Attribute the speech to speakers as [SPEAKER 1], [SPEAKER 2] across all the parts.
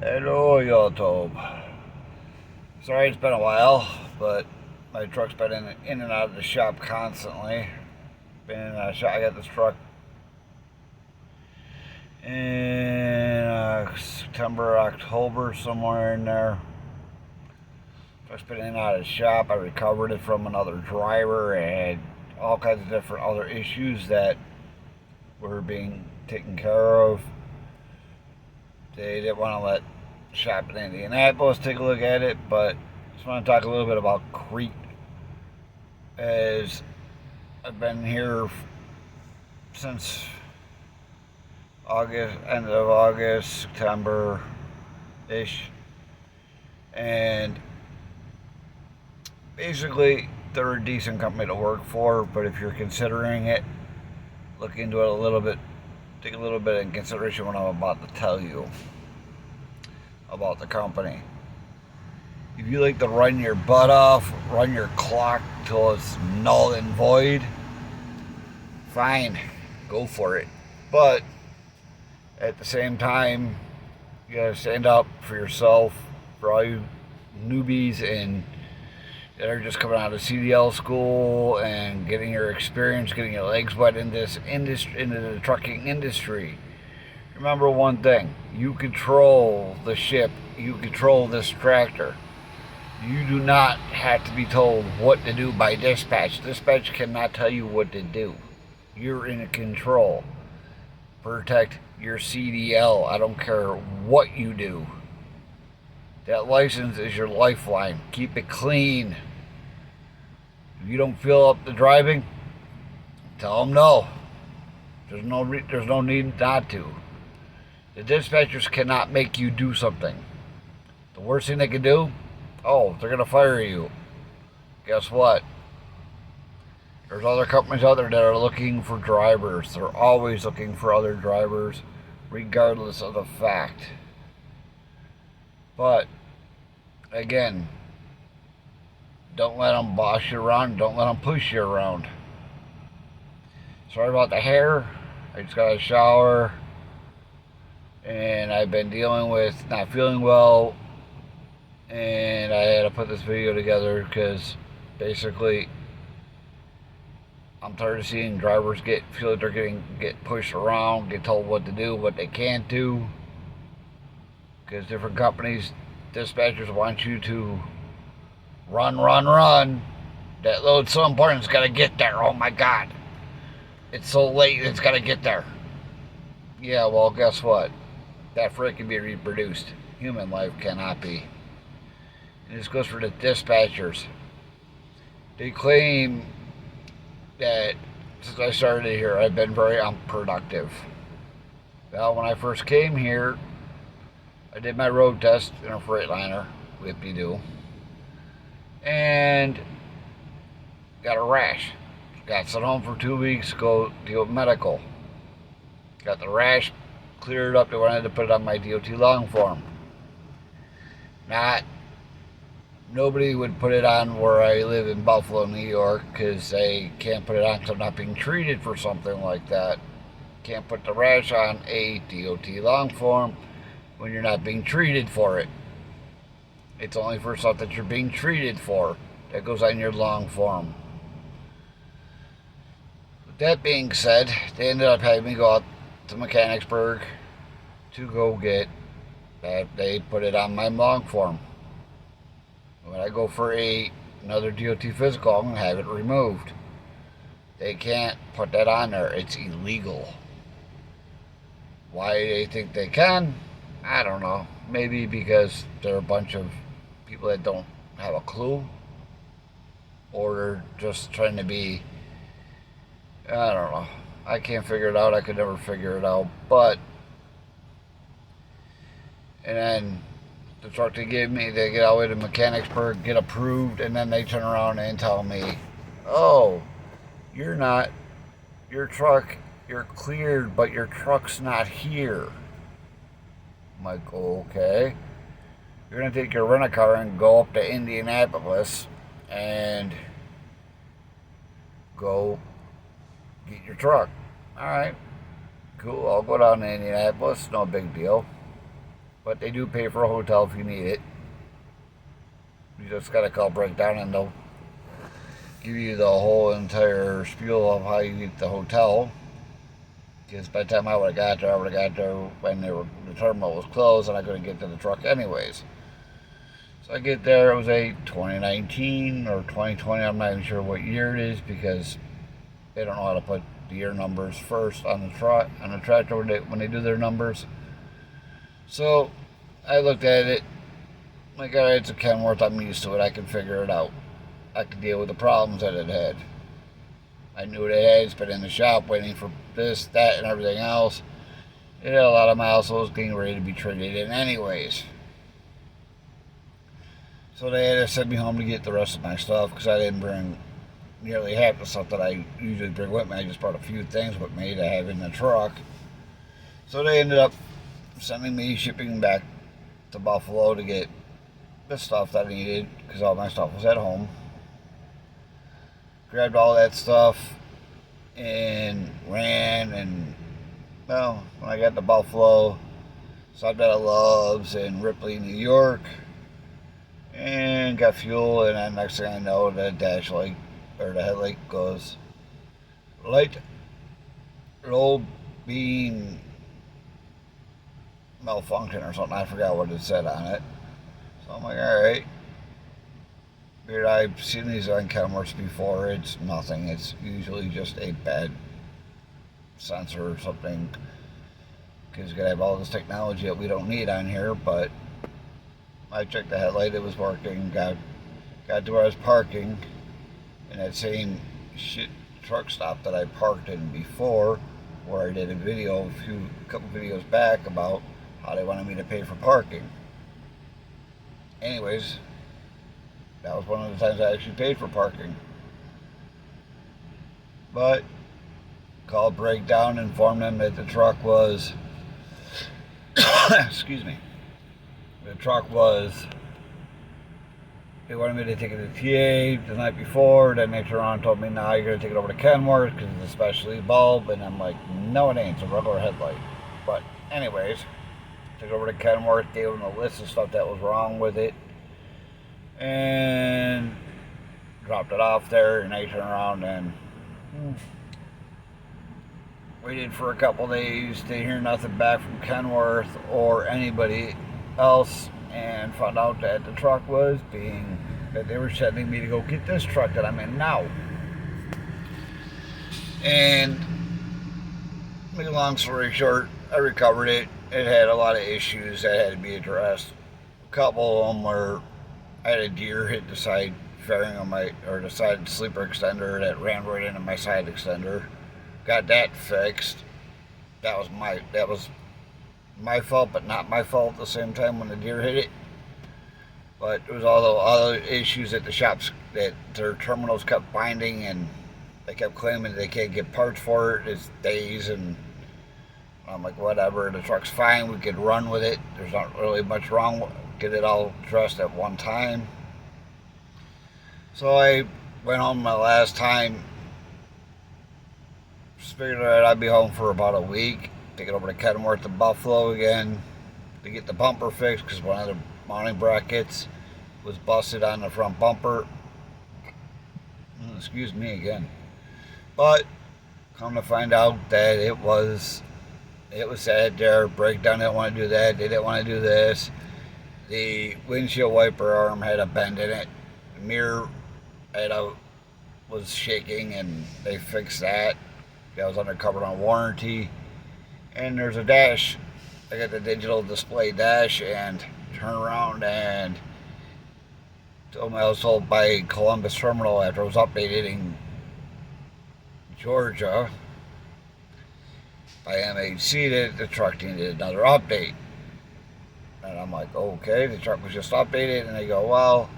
[SPEAKER 1] Hello, YouTube. Sorry it's been a while, but my truck's been in and out of the shop constantly. Been in and out of the shop. I got this truck in September, October, somewhere in there. Truck's been in and out of the shop. I recovered it from another driver and all kinds of different other issues that were being taken care of. They didn't want to let shop in Indianapolis take a look at it, but I just want to talk a little bit about Crete. As I've been here since August, end of August, September ish, and basically they're a decent company to work for. But if you're considering it, look into it a little bit, take a little bit in consideration what I'm about to tell you about the company. If you like to run your butt off, run your clock till it's null and void, fine, go for it. But at the same time, you gotta stand up for yourself, for all you newbies and that are just coming out of CDL school and getting your experience, getting your legs wet in this industry, into the trucking industry. Remember one thing: you control the ship, you control this tractor. You do not have to be told what to do by dispatch. Dispatch cannot tell you what to do. You're in control. Protect your CDL. I don't care what you do. That license is your lifeline. Keep it clean. If you don't feel up to driving, tell them no. There's no need not to. The dispatchers cannot make you do something. The worst thing they can do, oh, they're going to fire you. Guess what? There's other companies out there that are looking for drivers. They're always looking for other drivers, regardless of the fact. But, again, don't let them boss you around. Don't let them push you around. Sorry about the hair. I just got a shower. And I've been dealing with not feeling well. And I had to put this video together because basically I'm tired of seeing drivers feel like they're get pushed around, get told what to do, what they can't do. Because different companies, dispatchers want you to run. That load's so important, it's got to get there. Oh my God. It's so late, it's got to get there. Yeah, well, guess what? That freight can be reproduced. Human life cannot be. And this goes for the dispatchers. They claim that since I started here, I've been very unproductive. Well, when I first came here, I did my road test in a Freightliner, whippy-doo, and got a rash. Got sent home for 2 weeks, go deal with medical. Got the rash cleared up. They wanted to put it on my DOT long form. Nobody would put it on where I live in Buffalo, New York, because they can't put it on because I'm not being treated for something like that. Can't put the rash on a DOT long form when you're not being treated for it. It's only for stuff that you're being treated for that goes on your long form. With that being said, they ended up having me go out to Mechanicsburg to go get that. They put it on my long form. When I go for another DOT physical, I'm going to have it removed. They can't put that on there. It's illegal. Why they think they can, I don't know. Maybe because they're a bunch of people that don't have a clue. Or they're just trying to be, I don't know. I can't figure it out. I could never figure it out. But, and then the truck they gave me, they get all the way to Mechanicsburg, get approved, and then they turn around and tell me, oh, you're cleared, but your truck's not here. I'm like, okay. You're going to take your rent-a-car and go up to Indianapolis and go get your truck. All right, cool. I'll go down to Indianapolis. No big deal. but they do pay for a hotel if you need it. You just gotta call Breakdown and they'll give you the whole entire spiel of how you get the hotel. Because by the time I would have got there when the terminal was closed and I couldn't get to the truck anyways. So I get there, it was a 2019 or 2020, I'm not even sure what year it is because they don't know how to put the year numbers first on the tractor when they do their numbers. So I looked at it, like, alright, it's a Kenworth, I'm used to it, I can figure it out. I could deal with the problems that it had. I knew it had. It's been in the shop waiting for this, that, and everything else. It had a lot of miles, so it was getting ready to be traded in anyways. So they had to send me home to get the rest of my stuff because I didn't bring nearly half the stuff that I usually bring with me. I just brought a few things with me to have in the truck. So they ended up sending me shipping back to Buffalo to get the stuff that I needed because all my stuff was at home. Grabbed all that stuff and ran, and well, when I got to Buffalo, stopped at Love's in Ripley, New York, and got fuel, and then next thing I know, the dash light or the headlight goes light low beam malfunction or something. I forgot what it said on it. So I'm like, alright. Weird, I've seen these on Kenworths before. It's nothing. It's usually just a bad sensor or something. Because you gotta have all this technology that we don't need on here. But I checked the headlight, it was working. Got to where I was parking in that same shit truck stop that I parked in before, where I did a video a couple videos back about how they wanted me to pay for parking. Anyways, that was one of the times I actually paid for parking. But called Breakdown, informed them that the truck was excuse me. The truck was, they wanted me to take it to TA the night before, then they turned around and told me, nah, you're going to take it over to Kenworth because it's a specialty bulb, and I'm like, no it ain't, it's a regular headlight. But anyways, took it over to Kenworth, gave them a list of stuff that was wrong with it, and dropped it off there, and they turned around and waited for a couple days, didn't hear nothing back from Kenworth or anybody else, and found out that the truck was that they were sending me to go get this truck that I'm in now. And make a long story short, I recovered it. It had a lot of issues that had to be addressed. A couple of them were, I had a deer hit the side fairing on the side sleeper extender that ran right into my side extender. Got that fixed. That was my fault, but not my fault at the same time when the deer hit it. But it was all the other issues at the shops that their terminals kept finding, and they kept claiming they can't get parts for it. It's days, and I'm like, whatever, the truck's fine, we could run with it. There's not really much wrong with it. Get it all addressed at one time. So I went home my last time. Just figured that I'd be home for about a week. Take it over to Kenworth to Buffalo again to get the bumper fixed because one of the mounting brackets was busted on the front bumper. Excuse me again. But come to find out that it was sad there. Breakdown didn't want to do that. They didn't want to do this. The windshield wiper arm had a bend in it. The mirror was shaking, and they fixed that. That was undercovered on warranty. And there's a dash. I got the digital display dash, and turn around and I was told by Columbus Terminal after it was updated in Georgia by MHC that the truck needed another update. And I'm like, okay, the truck was just updated. And they go, well,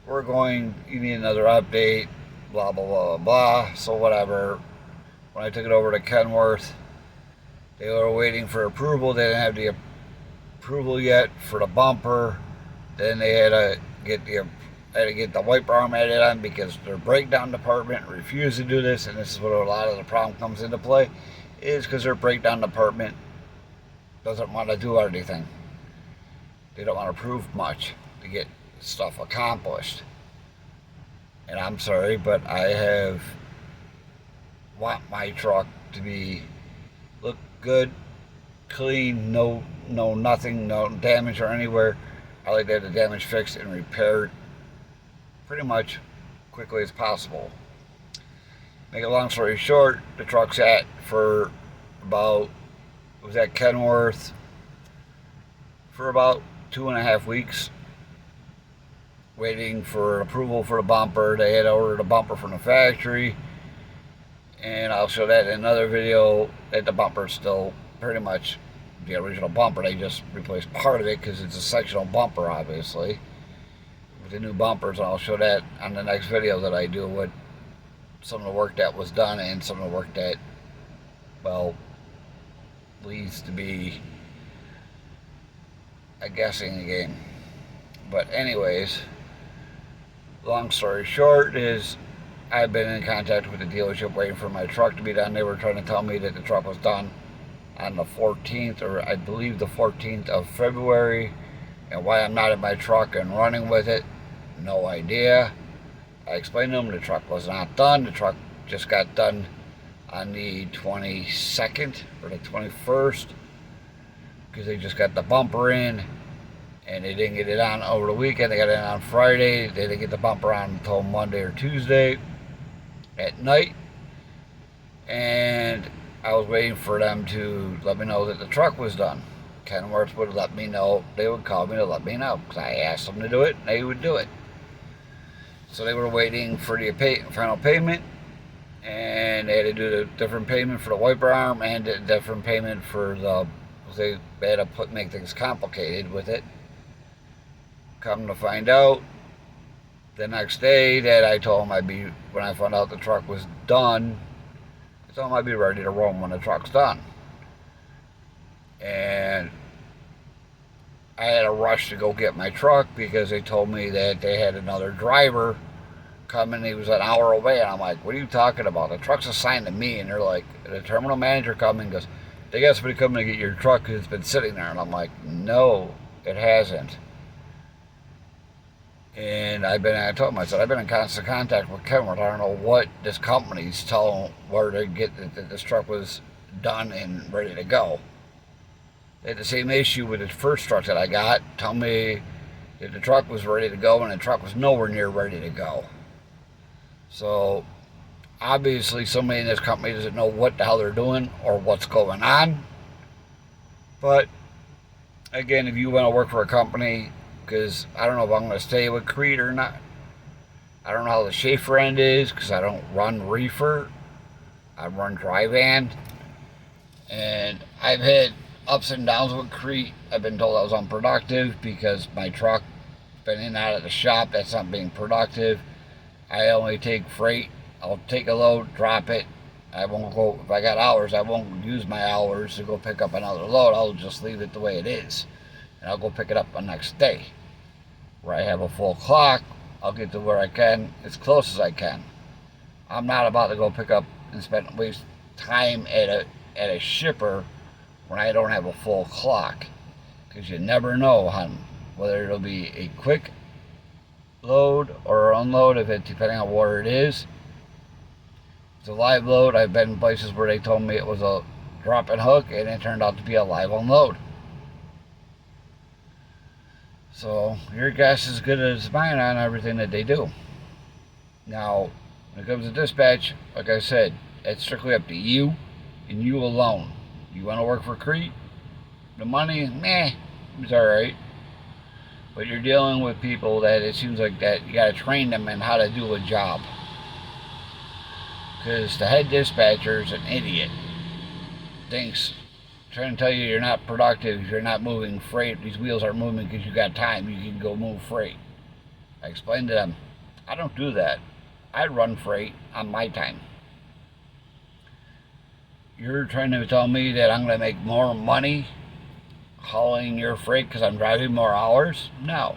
[SPEAKER 1] you need another update, blah, blah, blah, blah. So whatever. When I took it over to Kenworth, they were waiting for approval. They didn't have the approval yet for the bumper. Then they had to get the wiper arm added on because their breakdown department refused to do this. And this is what a lot of the problem comes into play, is because their breakdown department doesn't want to do anything. They don't want to prove much to get stuff accomplished. And I'm sorry, but I want my truck to be look good, clean, no nothing, no damage or anywhere. I like to have the damage fixed and repaired pretty much quickly as possible. Make a long story short, the truck's at for about, it was at Kenworth for about 2.5 weeks, waiting for approval for the bumper. They had ordered a bumper from the factory, and I'll show that in another video, that the bumper's still pretty much the original bumper. They just replaced part of it because it's a sectional bumper, obviously, with the new bumpers. And I'll show that on the next video that I do, what some of the work that was done and some of the work that, well, leads to be a guessing game. But anyways, long story short is, I've been in contact with the dealership waiting for my truck to be done. They were trying to tell me that the truck was done on the 14th, or I believe the 14th of February. And why I'm not in my truck and running with it, no idea. I explained to them the truck was not done. The truck just got done on the 22nd or the 21st, because they just got the bumper in and they didn't get it on over the weekend. They got it on Friday. They didn't get the bumper on until Monday or Tuesday at night. And I was waiting for them to let me know that the truck was done. Kenworth would let me know. They would call me to let me know, because I asked them to do it and they would do it. So they were waiting for the final payment, and they had to do the different payment for the wiper arm and a different payment for the, they had to make things complicated with it. Come to find out, the next day that I told them when I found out the truck was done, I told them I'd be ready to roam when the truck's done. And I had a rush to go get my truck because they told me that they had another driver coming. He was an hour away, and I'm like, what are you talking about? The truck's assigned to me. And they're like, the terminal manager coming goes, they got somebody coming to get your truck because it's been sitting there. And I'm like, no, it hasn't. And I told him, I said, I've been in constant contact with Kenworth. I don't know what this company's telling where to get that this truck was done and ready to go. They had the same issue with the first truck that I got. Tell me that the truck was ready to go and the truck was nowhere near ready to go. So obviously somebody in this company doesn't know what the hell they're doing or what's going on. But again, if you want to work for a company, because I don't know if I'm going to stay with Crete or not. I don't know how the Schaefer end is, because I don't run reefer. I run dry van. And I've had ups and downs with Crete. I've been told I was unproductive because my truck been in and out of the shop. That's not being productive. I only take freight. I'll take a load, drop it. I won't go, if I got hours, I won't use my hours to go pick up another load. I'll just leave it the way it is. And I'll go pick it up the next day. Where I have a full clock, I'll get to where I can, as close as I can. I'm not about to go pick up and waste time at a shipper when I don't have a full clock. Because you never know, whether it'll be a quick load or unload, depending on where it is. If it's a live load, I've been in places where they told me it was a drop and hook, and it turned out to be a live unload. So your guess is as good as mine on everything that they do. Now, when it comes to dispatch, like I said, it's strictly up to you and you alone. You want to work for Crete? The money, it's alright. But you're dealing with people that it seems like that you got to train them in how to do a job. Because the head dispatcher is an idiot. Thinks, trying to tell you you're not productive, you're not moving freight, these wheels aren't moving because you got time, you can go move freight. I explained to them, I don't do that. I run freight on my time. You're trying to tell me that I'm going to make more money hauling your freight because I'm driving more hours? No.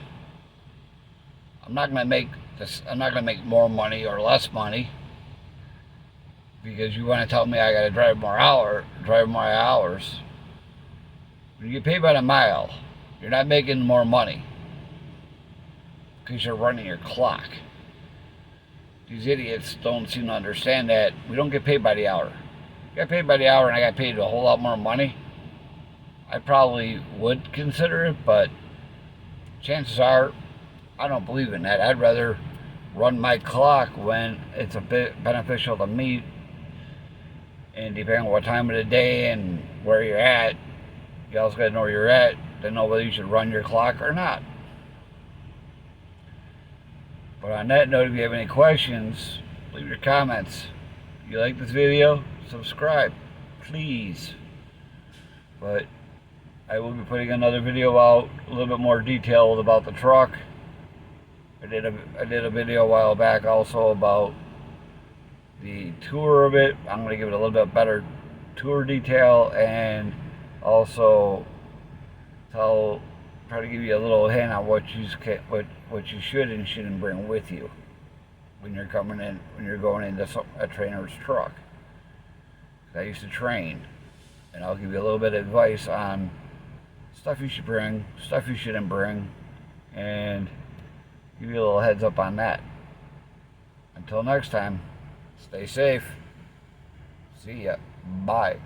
[SPEAKER 1] I'm not going to make more money or less money because you want to tell me I got to drive more hours. You get paid by the mile. You're not making more money because you're running your clock. These idiots don't seem to understand that we don't get paid by the hour. If I got paid by the hour and I got paid a whole lot more money, I probably would consider it, but chances are I don't believe in that. I'd rather run my clock when it's a bit beneficial to me, and depending on what time of the day and where you're at, you also got to know where you're at to know whether you should run your clock or not. But on that note, if you have any questions, leave your comments. If you like this video, subscribe, please. But I will be putting another video out, a little bit more detailed about the truck. I did a video a while back also about the tour of it. I'm going to give it a little bit better tour detail, and also try to give you a little hint on what you should and shouldn't bring with you when you're going into a trainer's truck. I used to train, and I'll give you a little bit of advice on stuff you should bring, stuff you shouldn't bring, and give you a little heads up on that. Until next time, stay safe. See ya. Bye.